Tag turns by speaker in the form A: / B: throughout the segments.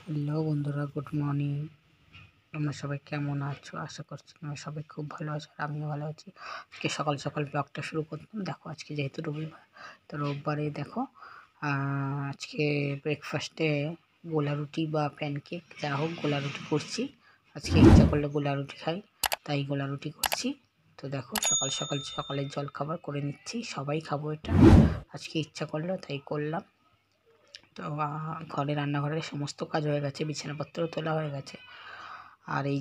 A: Hello বন্ধুরা, good morning. তোমরা সবাই কেমন আছো? আশা করছি তোমরা সবাই খুব ভালো আছো, আর আমিও ভালো আছি। আজকে সকাল সকাল ব্লগটা শুরু করতাম। দেখো আজকে যেহেতু রবিবার, তো রোববারে দেখো আজকে ব্রেকফাস্টে গোলা রুটি বা প্যানকেক যা হোক গোলা রুটি করছি। আজকে ইচ্ছা করলে গোলা রুটি খাই, তাই গোলা রুটি করছি। তো দেখো সকাল সকাল সকালের জল খাবার করে নিচ্ছি, সবাই খাবো এটা। আজকে ইচ্ছা করলো তাই করলাম। তো ঘরে রান্নাঘরের সমস্ত কাজ হয়ে গেছে, বিছানাপত্রও তোলা হয়ে গেছে। আর এই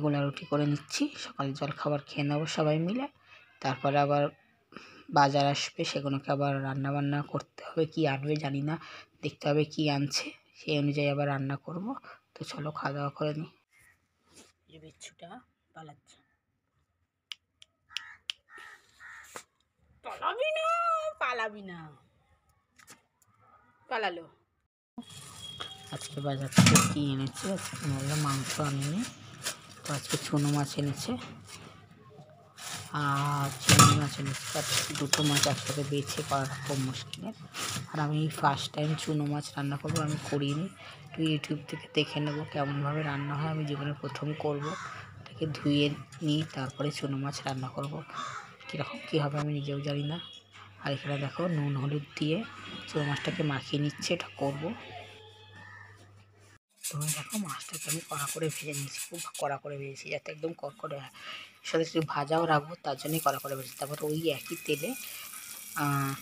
A: গোলা রুটি করে নিচ্ছি, সকালে জলখাবার খেয়ে নেবো সবাই মিলে। তারপরে আবার বাজার আসবে, সেগুলোকে আবার রান্না বান্না করতে হবে। কি আনবে জানি না, দেখতে হবে কি আনছে, সেই অনুযায়ী আবার রান্না করব। তো চলো খাওয়া দাওয়া করে নিই। এই বিচ্ছুটা পালাচ্ছে, পালাবি না, পালাবি না, পালালো। আজকে বাজার থেকে কী এনেছে? আজকে বললাম মাংস আনেনি, তো আজকে চুনো মাছ এনেছে আর চিংড়ি মাছ এনেছে। তার দুটো মাছ একসাথে বেছে করাটা খুব মুশকিলের। আর আমি ফার্স্ট টাইম চুনো মাছ রান্না করবো, আমি করিনি। একটু ইউটিউব থেকে দেখে নেবো কেমনভাবে রান্না হয়। আমি জীবনে প্রথম করবো, এটাকে ধুয়ে নিই, তারপরে চুনো মাছ রান্না করবো। কীরকম কী হবে আমি নিজেও জানি না। আর এখানে দেখো নুন হলুদ দিয়ে চুনো মাছটাকে মাখিয়ে নিচ্ছে, এটা করবো। ধরে দেখো মাছটাকে আমি কড়া করে ভেজে নিয়েছি, খুব কড়া করে ভেজেছি যাতে একদম কড়কড়ে হয়। সাথে একটু ভাজাও রাখবো, তার জন্যই কড়া করে ভেজেছি। তারপর ওই একই তেলে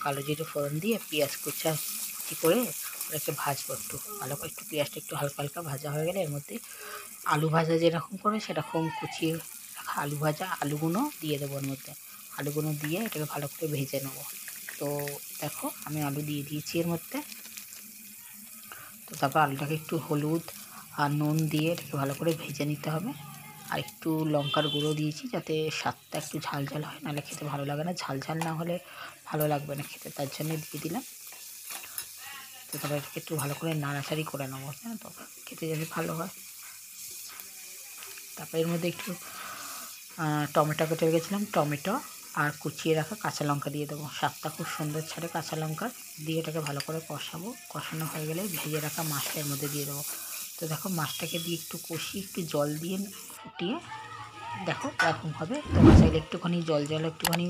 A: কালো জিরে ফোড়ন দিয়ে পেঁয়াজ কুচি করে ওটাকে ভাজবো একটু ভালো করে। একটু পেঁয়াজটা একটু হালকা হালকা ভাজা হয়ে গেলে এর মধ্যে আলু ভাজা যেরকম করে সেরকম কুচিয়ে রাখা আলু ভাজা আলুগুলো দিয়ে দেবো এর মধ্যে। আলুগুলো দিয়ে এটাকে ভালো করে ভেজে নেবো। তো দেখো আমি আলু দিয়ে দিয়েছি এর মধ্যে। তো তারপর আলুটাকে একটু হলুদ আর নুন দিয়ে এটাকে ভালো করে ভেজে নিতে হবে। আর একটু লঙ্কার গুঁড়ো দিয়েছি যাতে স্বাদটা একটু ঝাল ঝাল হয়, নাহলে খেতে ভালো লাগে না। ঝাল ঝাল না হলে ভালো লাগবে না খেতে, তার জন্য দিয়ে দিলাম। তো তারপর এটাকে একটু ভালো করে নাড়াচাড়ি করে নেবো, জানো তো, খেতে যাতে ভালো হয়। তারপর এর মধ্যে একটু টমেটো কেটে রেখেছিলাম, টমেটো আর কুচিয়ে রাখা কাঁচা লঙ্কা দিয়ে দেবো। স্বাদটা খুব সুন্দর ছাড়ে কাঁচা লঙ্কা দিয়ে। এটাকে ভালো করে কষাবো, কষানো হয়ে গেলে ভেজে রাখা মাছটা এর মধ্যে দিয়ে দেবো। তো দেখো মাছটাকে দিয়ে একটু কষিয়ে একটু জল দিয়ে ফুটিয়ে দেখো এরকম হবে। তোমরা চাইলে একটুখানি জল একটুখানি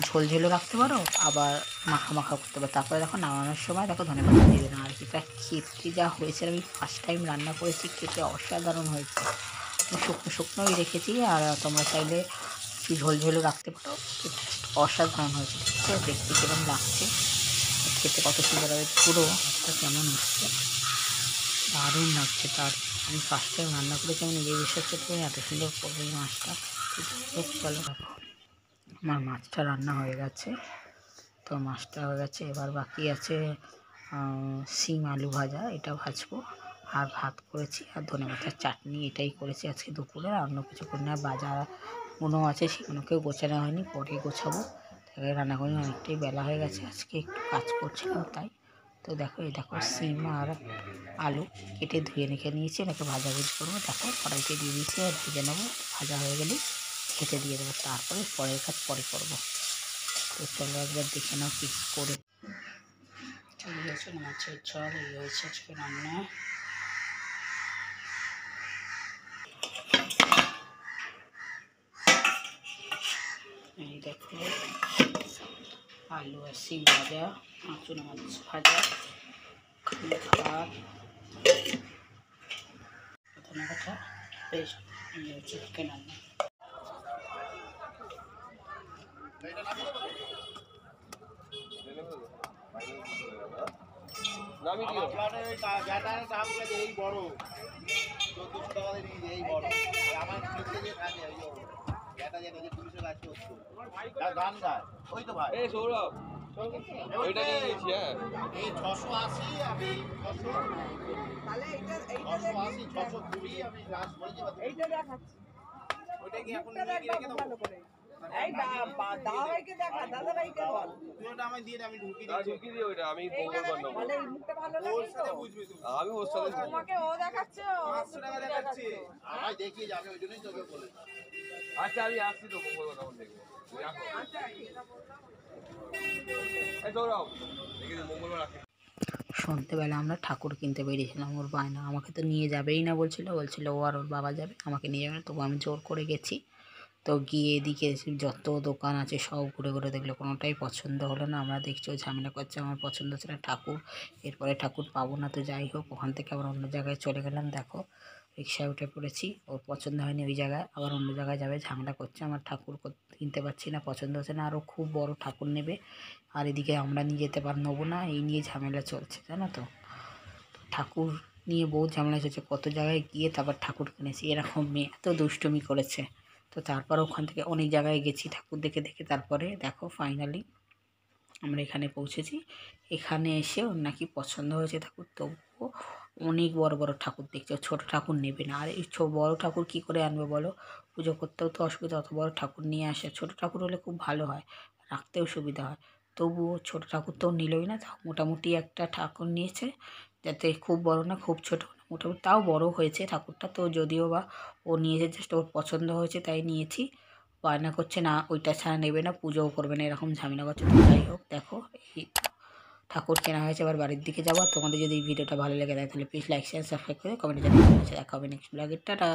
A: ঝোল ঝোলও রাখতে পারো, আবার মাখা মাখা করতে পারো। তারপরে দেখো নামানোর সময় দেখো ধনেপাতা দিয়ে দেবে। আর এটা খেতে যা হয়েছে, আমি ফার্স্ট টাইম রান্না করেছি, খেতে অসাধারণ হয়েছে। শুকনো শুকনোই রেখেছি, আর তোমরা চাইলে একটু ঝোল ঝোলও রাখতে পারো। অসাধারণ হয়েছে, ঠিক আছে? দেখতে কেমন লাগছে, খেতে কত সুন্দর হবে, পুরো মাছটা কেমন হচ্ছে, দারুণ লাগছে। তার আমি ফার্স্ট টাইম রান্না করেছি, আমি নিজে বিশ্বাস করতে পারি এত সুন্দর করবো এই মাছটা। চলো দেখো আমার মাছটা রান্না হয়ে গেছে। তো মাছটা হয়ে গেছে, এবার বাকি আছে শিম আলু ভাজা, এটা ভাজবো। আর ভাত করেছি আর ধনেপাতার চাটনি, এটাই করেছি আজকে দুপুরে। আর অন্য কিছু করি না। বাজারগুলো আছে সেগুলোকেও গোছানো হয়নি, পরে গোছাবো। তাই রান্না করি, অনেকটাই বেলা হয়ে গেছে, আজকে একটু কাজ করছিলাম তাই। তো দেখো এই দেখো শিম আর আলু কেটে ধুয়ে রেখে নিয়েছি, এটাকে ভাজাভুজি করবো। দেখো কড়াইতে দিয়ে দিয়েছি, আর ভেজে নেবো। ভাজা হয়ে গেলে খেতে দিয়ে দেবো, তারপরে পরের কাজ পরে করবো। তো চলো একবার দেখে নাও কি করে। চলে গেছে মাছের ঝোল, এই হয়েছে আজকে রান্না। এই দেখো আলু আর শিম ভাজা, চুনো মাছ ভাজা, ভাত, ধনেপাতা পেস্ট, এই হচ্ছে চিকেন রান্না। এই বড় 1400 টাকা দিয়ে নিয়ে এই বড় আমার খেতে যে থাকে ওই যেটা যেটা যে পুলিশের কাজ করতো গান গায় ওই তো ভাই। এই সৌরভ ওইটা নিয়ে নিয়েছি। হ্যাঁ এই 680 আমি 600, তাহলে এইটা 680 620 আমি লাস্ট বলেছি। এইটা দেখাচ্ছি, ওইটা কি এখন নিয়ে রেখে দাও ভালো করে। এই দাদাভাইকে দেখা, দাদাভাইকে বল তুই ওটা আমায় দিয়ে দে, আমি ঢুকি দিই ওইটা। আমি বলবো না বলে এই মুখটা ভালো লাগে তো, বুঝবি তুই। আমি ওর সাথে তোমাকে ও দেখাচ্ছে, 500 টাকা দেখাচ্ছে আমায় দেখিয়ে যাবে, ওই জন্যই তোকে বলেছি। আচ্ছা আমি আসছি তো মঙ্গলবার, তখন দেখবো। আচ্ছা এটা বললাম এই সৌরভ দেখি মঙ্গলবার আসি। সন্ধ্যেবেলা আমরা ঠাকুর কিনতে বেরিয়েছিলাম। ওর বায়না, আমাকে তো নিয়ে যাবেই না বলছিল ও আর ওর বাবা যাবে, আমাকে নিয়ে যাবে না। তবু আমি জোর করে গেছি। তো গিয়ে এদিকে যত দোকান আছে সব ঘুরে ঘুরে দেখলো, কোনোটাই পছন্দ হলো না। আমরা দেখছি ও ঝামেলা করছে, আমার পছন্দ হচ্ছে না ঠাকুর, এরপরে ঠাকুর পাবো না। তো যাই হোক, ওখান থেকে আবার অন্য জায়গায় চলে গেলাম। দেখো রিক্সায় উঠে পড়েছি, ওর পছন্দ হয়নি ওই জায়গায়, আবার অন্য জায়গায় যাবে, ঝামেলা করছে। আমার ঠাকুর কিনতে পারছি না, পছন্দ হচ্ছে না, আরও খুব বড় ঠাকুর নেবে, আর এদিকে আমরা নিয়ে যেতে নেবো না, এই নিয়ে ঝামেলা চলছে জানো তো। ঠাকুর নিয়ে বহুত ঝামেলা চলছে, কত জায়গায় গিয়ে তারপর ঠাকুর কিনেছি। এরকম মেয়ে এত দুষ্টুমি করেছে। তো তারপর ওখান থেকে অনেক জায়গায় গেছি ঠাকুর দেখে দেখে, তারপরে দেখো ফাইনালি আমরা এখানে পৌঁছেছি। এখানে এসে ওর নাকি পছন্দ হয়েছে ঠাকুর, তবুও অনেক বড় বড় ঠাকুর দেখছে, ছোটো ঠাকুর নেবে না। আর এই বড় ঠাকুর কী করে আনবে বলো, পুজো করতেও তো অসুবিধা, অত বড় ঠাকুর নিয়ে আসে। ছোটো ঠাকুর হলে খুব ভালো হয়, রাখতেও সুবিধা হয়। তবুও ছোটো ঠাকুর তো নিলই না, মোটামুটি একটা ঠাকুর নিয়েছে, যাতে খুব বড় না খুব ছোটো না, মোটামুটি তাও বড় হয়েছে ঠাকুরটা। তো যদিও বা ও নিয়েছে, জাস্ট ওর পছন্দ হয়েছে তাই নিয়েছি। বায়না করছে না ওইটা ছাড়া নেবে না, পুজোও করবে না, এরকম ঝামেলা করছে। তো যাই হোক, দেখো এই ঠাকুর কেনা হয়েছে, আবার বাড়ির দিকে যাবো। তোমাদের যদি এই ভিডিওটা ভালো লেগে থাকে তাহলে প্লিজ লাইক শেয়ার সাবস্ক্রাইব করে কমেন্টে জানাতে। দেখা হবে নেক্সট ব্লগে, টাটা।